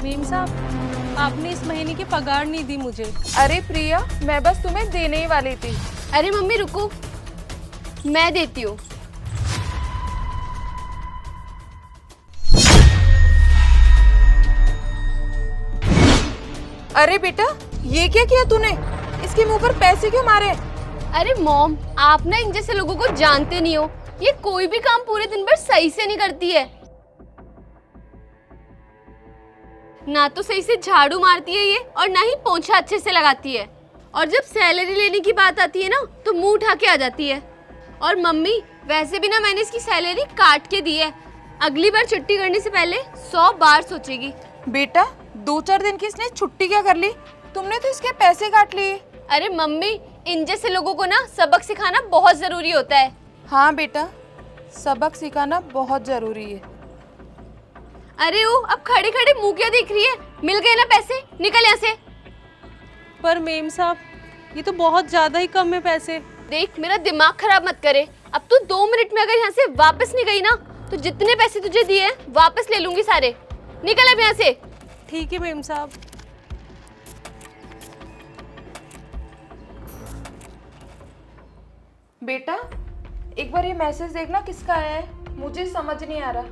भीम साहब, आपने इस महीने की पगार नहीं दी मुझे। अरे प्रिया, मैं बस तुम्हें देने ही वाली थी। अरे मम्मी रुको, मैं देती हूँ। अरे बेटा, ये क्या किया तूने? इसके मुंह पर पैसे क्यों मारे? अरे मॉम, आप ना इन जैसे लोगों को जानते नहीं हो। ये कोई भी काम पूरे दिन भर सही से नहीं करती है। ना तो सही से झाड़ू मारती है ये, और ना ही पोंछा अच्छे से लगाती है। और जब सैलरी लेने की बात आती है ना, तो मुंह उठा के आ जाती है। और मम्मी, वैसे भी ना मैंने इसकी सैलरी काट के दी है। अगली बार छुट्टी करने से पहले 100 बार सोचेगी। बेटा, 2-4 दिन की इसने छुट्टी क्या कर ली? तुमने तो इसके पैसे काट लिए। अरे मम्मी, इन जैसे लोगों को ना सबक सिखाना बहुत जरूरी होता है। हाँ बेटा, सबक सिखाना बहुत जरूरी है। अरे ओ, अब खड़े खड़े मुंह क्या देख रही है? मिल गए ना पैसे, निकल यहाँ से। पर मेम साहब, ये तो बहुत ज्यादा ही कम है पैसे। देख, मेरा दिमाग खराब मत करे। अब तू 2 मिनट में अगर यहाँ से वापस नहीं गई ना, तो जितने पैसे तुझे दिए हैं वापस ले लूंगी सारे। निकल अब यहाँ से। ठीक है मेम साहब। बेटा, एक बार ये मैसेज देखना किसका आया है, मुझे समझ नहीं आ रहा।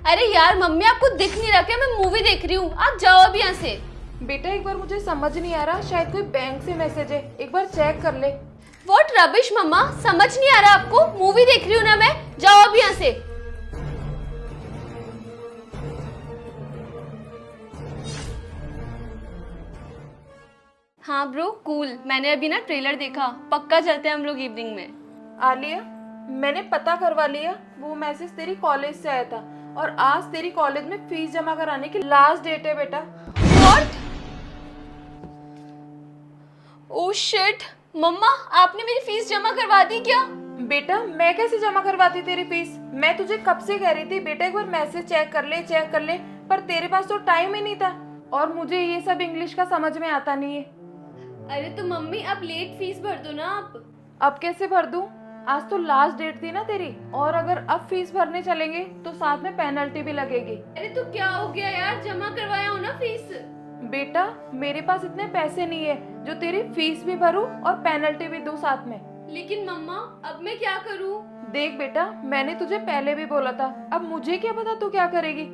अरे यार मम्मी, आपको दिख नहीं रहा क्या? मैं मूवी देख रही हूँ, आप जाओ अब यहाँ से। बेटा, एक बार मुझे समझ नहीं आ रहा, शायद कोई बैंक से मैसेज है, एक बार चेक कर ले। व्हाट रबिश मम्मा, समझ नहीं आ रहा आपको? मूवी देख रही हूँ ना मैं, जाओ अब यहाँ से। हाँ ब्रो, कूल। मैंने अभी ना ट्रेलर देखा, पक्का चलते हैं हम लोग इवनिंग में। आलिया, मैंने पता करवा लिया, वो मैसेज तेरी कॉलेज से आया था और आज तेरी कॉलेज में फीस जमा कराने की लास्ट डेट है बेटा। व्हाट? ओह शिट, मम्मा आपने मेरी फीस जमा करवा दी क्या? बेटा, मैं कैसे जमा करवाती तेरी फीस? मैं तुझे कब से कह रही थी बेटा एक बार मैसेज चेक कर ले, पर तेरे पास तो टाइम ही नहीं था, और मुझे ये सब इंग्लिश का समझ में आता नहीं है। अरे तो मम्मी, अब लेट फीस भर दो ना आप। अब कैसे भर दूं? आज तो लास्ट डेट थी ना तेरी, और अगर अब फीस भरने चलेंगे तो साथ में पेनल्टी भी लगेगी। अरे तो क्या हो गया यार, जमा करवाया हो ना फीस। बेटा, मेरे पास इतने पैसे नहीं है जो तेरी फीस भी भरूं और पेनल्टी भी दूं साथ में। लेकिन मम्मा, अब मैं क्या करूं? देख बेटा, मैंने तुझे पहले भी बोला था, अब मुझे क्या पता तू क्या करेगी।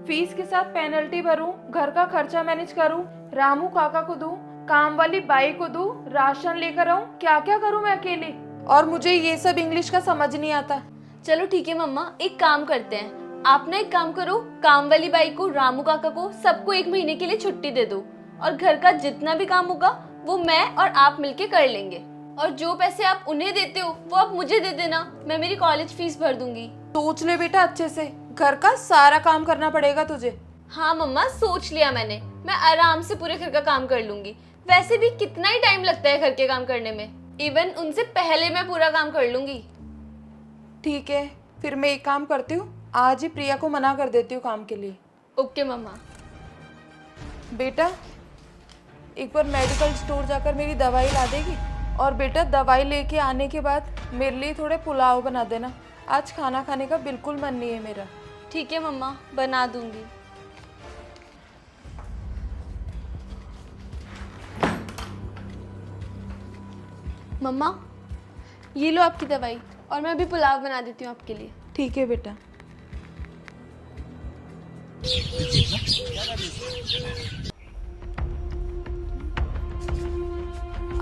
फीस के साथ पेनल्टी भरूं, घर का खर्चा मैनेज करूं, रामू काका को दूं, काम वाली बाई को दूं, राशन लेकर आऊं, क्या क्या करूं मैं अकेली? और मुझे ये सब इंग्लिश का समझ नहीं आता। चलो ठीक है मम्मा, एक काम करते हैं। आप ना एक काम करो, काम वाली बाई को, रामू काका को, सबको 1 महीने के लिए छुट्टी दे दो, और घर का जितना भी काम होगा वो मैं और आप मिलके कर लेंगे। और जो पैसे आप उन्हें देते हो वो आप मुझे दे देना, मैं मेरी कॉलेज फीस भर दूंगी। सोच ले बेटा अच्छे से, घर का सारा काम करना पड़ेगा तुझे। हाँ मम्मा, सोच लिया मैंने, मैं आराम से पूरे घर का काम कर लूंगी। वैसे भी कितना ही टाइम लगता है घर के काम करने में, इवन उनसे पहले मैं पूरा काम कर लूंगी। ठीक है, फिर मैं एक काम करती हूँ, आज ही प्रिया को मना कर देती हूँ काम के लिए। ओके मम्मा। बेटा, एक बार मेडिकल स्टोर जाकर मेरी दवाई ला देगी? और बेटा, दवाई लेके आने के बाद मेरे लिए थोड़े पुलाव बना देना, आज खाना खाने का बिल्कुल मन नहीं है मेरा। ठीक है मम्मा, बना दूंगी। मम्मा, ये लो आपकी दवाई, और मैं अभी पुलाव बना देती हूँ आपके लिए। ठीक है बेटा।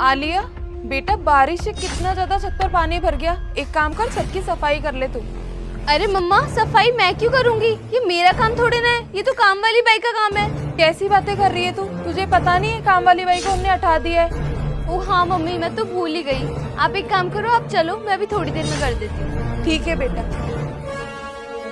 आलिया, बेटा बारिश से कितना ज्यादा छत पर पानी भर गया, एक काम कर, छत की सफाई कर ले तू। अरे मम्मा, सफाई मैं क्यों करूँगी? ये मेरा काम थोड़े ना है, ये तो काम वाली बाई का काम है। कैसी बातें कर रही है तू? तुझे पता नहीं है काम वाली बाई को हमने हटा दिया है? ओ हाँ मम्मी, मैं तो भूल ही गई। आप एक काम करो, आप चलो, मैं अभी थोड़ी देर में कर देती हूँ। ठीक है बेटा।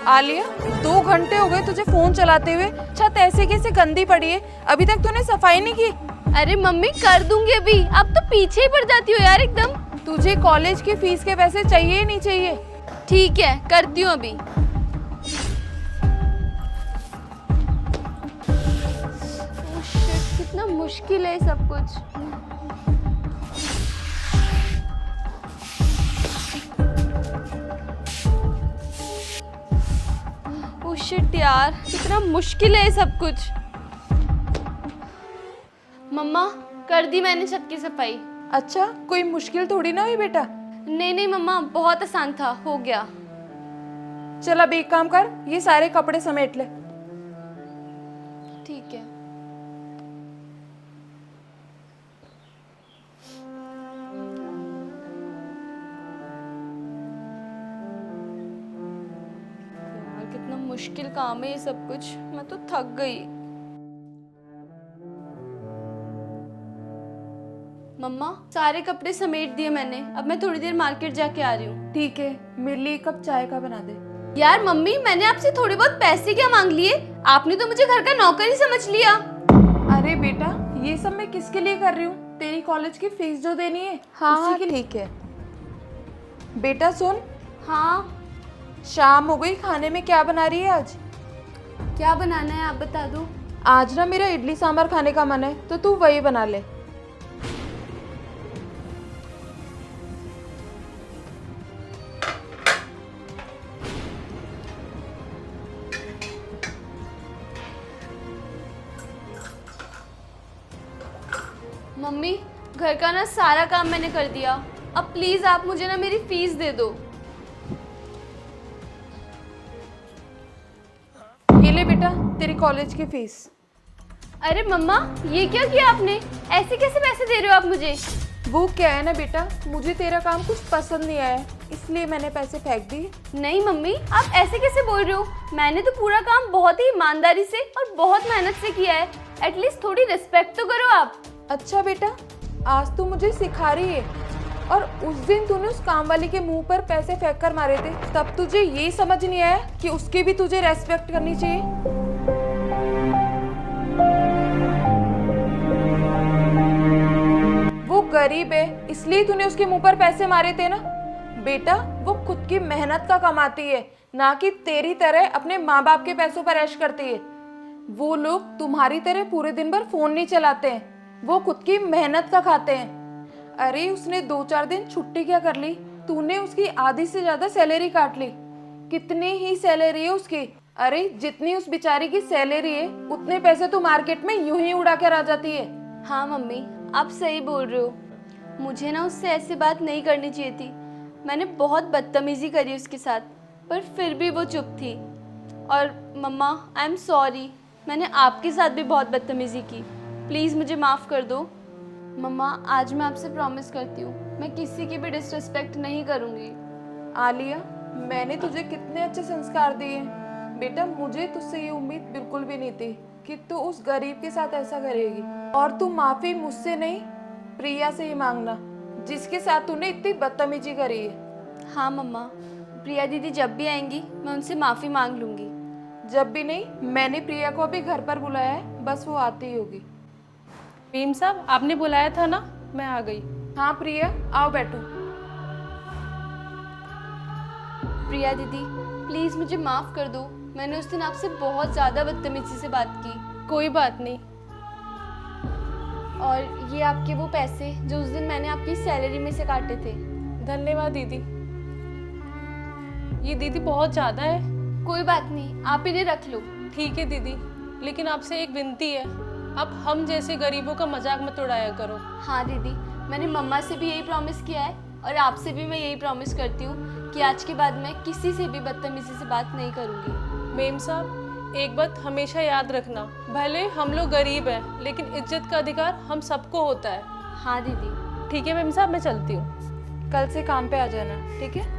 आलिया, 2 घंटे हो गए तुझे फोन चलाते हुए, छत ऐसे कैसे गंदी पड़ी है, अभी तक तूने सफाई नहीं की? अरे मम्मी, कर दूंगी अभी, आप तो पीछे ही पड़ जाती हो यार एकदम। तुझे कॉलेज की फीस के पैसे चाहिए ही नहीं चाहिए? ठीक है, करती हूँ अभी। ओह शिट, कितना मुश्किल है सब कुछ। ओह शिट यार, कितना मुश्किल है सब कुछ। मम्मा कर दी मैंने छत की सफाई। अच्छा, कोई मुश्किल थोड़ी ना हुई बेटा। नहीं नहीं मम्मा, बहुत आसान था, हो गया। चल अब एक काम कर, ये सारे कपड़े समेट ले। ठीक है। यार कितना मुश्किल काम है ये सब कुछ, मैं तो थक गई। मम्मा सारे कपड़े समेट दिए मैंने, अब मैं थोड़ी देर मार्केट जाके आ रही हूँ। ठीक है, मेरे लिए 1 कप चाय का बना दे। यार मम्मी, मैंने आपसे थोड़े बहुत पैसे क्या मांग लिए? आपने तो मुझे घर का नौकर ही समझ लिया। अरे बेटा, ये सब मैं किसके लिए कर रही हूँ? तेरी कॉलेज की फीस जो देनी है। हाँ, ठीक है। बेटा सुन, हाँ शाम हो गई, खाने में क्या बना रही है आज? क्या बनाना है आप बता दो। आज ना मेरा इडली सांभर खाने का मन है, तो तू वही बना ले। मम्मी घर का ना सारा काम मैंने कर दिया, अब प्लीज आप मुझे ना मेरी फीस दे दो। ये ले बेटा, तेरी कॉलेज की फीस। अरे मम्मा, ये क्या किया आपने? ऐसे कैसे पैसे दे रहे हो आप मुझे? वो क्या है ना बेटा, मुझे तेरा काम कुछ पसंद नहीं आया, इसलिए मैंने पैसे फेंक दिए। नहीं मम्मी, आप ऐसे कैसे बोल रहे हो? मैंने तो पूरा काम बहुत ही ईमानदारी से और बहुत मेहनत से किया है, एटलीस्ट थोड़ी रिस्पेक्ट तो करो आप। अच्छा बेटा, आज तू मुझे सिखा रही है, और उस दिन तूने उस काम वाली के मुंह पर पैसे फेंक कर मारे थे, तब तुझे ये समझ नहीं आया कि उसकी भी तुझे रेस्पेक्ट करनी चाहिए। वो गरीब है, इसलिए तूने उसके मुंह पर पैसे मारे थे ना। बेटा, वो खुद की मेहनत का कमाती है, ना कि तेरी तरह अपने माँ बाप के पैसों पर ऐश करती है। वो लोग तुम्हारी तरह पूरे दिन भर फोन नहीं चलाते हैं, वो खुद की मेहनत का खाते हैं। अरे उसने 2-4 दिन छुट्टी क्या कर ली, तूने उसकी आधी से ज्यादा सैलरी काट ली। कितनी ही सैलरी है उसकी? अरे जितनी उस बेचारी की सैलरी है, उतने पैसे तो मार्केट में यूं ही उड़ा कर आ जाती है। हाँ मम्मी, आप सही बोल रहे हो, मुझे ना उससे ऐसी बात नहीं करनी चाहिए थी। मैंने बहुत बदतमीजी करी उसके साथ, पर फिर भी वो चुप थी। और मम्मा आई एम सॉरी, मैंने आपके साथ भी बहुत बदतमीजी की, प्लीज़ मुझे माफ़ कर दो। मम्मा आज मैं आपसे प्रॉमिस करती हूँ, मैं किसी की भी डिसरिस्पेक्ट नहीं करूँगी। आलिया, मैंने तुझे कितने अच्छे संस्कार दिए हैं। बेटा, मुझे तुझसे ये उम्मीद बिल्कुल भी नहीं थी कि तू उस गरीब के साथ ऐसा करेगी। और तू माफी मुझसे नहीं, प्रिया से ही मांगना, जिसके साथ तूने इतनी बदतमीजी करी है। हाँ मम्मा, प्रिया दीदी जब भी आएंगी मैं उनसे माफ़ी मांग लूँगी। जब भी नहीं, मैंने प्रिया को अभी घर पर बुलाया है, बस वो आती ही होगी। मीम साहब, आपने बुलाया था ना, मैं आ गई। हाँ प्रिया, आओ बैठो। प्रिया दीदी प्लीज़ मुझे माफ़ कर दो, मैंने उस दिन आपसे बहुत ज़्यादा बदतमीजी से बात की। कोई बात नहीं। और ये आपके वो पैसे जो उस दिन मैंने आपकी सैलरी में से काटे थे। धन्यवाद दीदी, ये दीदी बहुत ज़्यादा है। कोई बात नहीं, आप इन्हें रख लो। ठीक है दीदी, लेकिन आपसे एक विनती है, अब हम जैसे गरीबों का मजाक मत उड़ाया करो। हाँ दीदी, मैंने मम्मा से भी यही प्रॉमिस किया है और आपसे भी मैं यही प्रॉमिस करती हूँ कि आज के बाद मैं किसी से भी बदतमीजी से बात नहीं करूँगी। मेम साहब, एक बात हमेशा याद रखना, भले हम लोग गरीब हैं, लेकिन इज्जत का अधिकार हम सबको होता है। हाँ दीदी। ठीक है मेम साहब, मैं चलती हूँ। कल से काम पे आ जाना, ठीक है?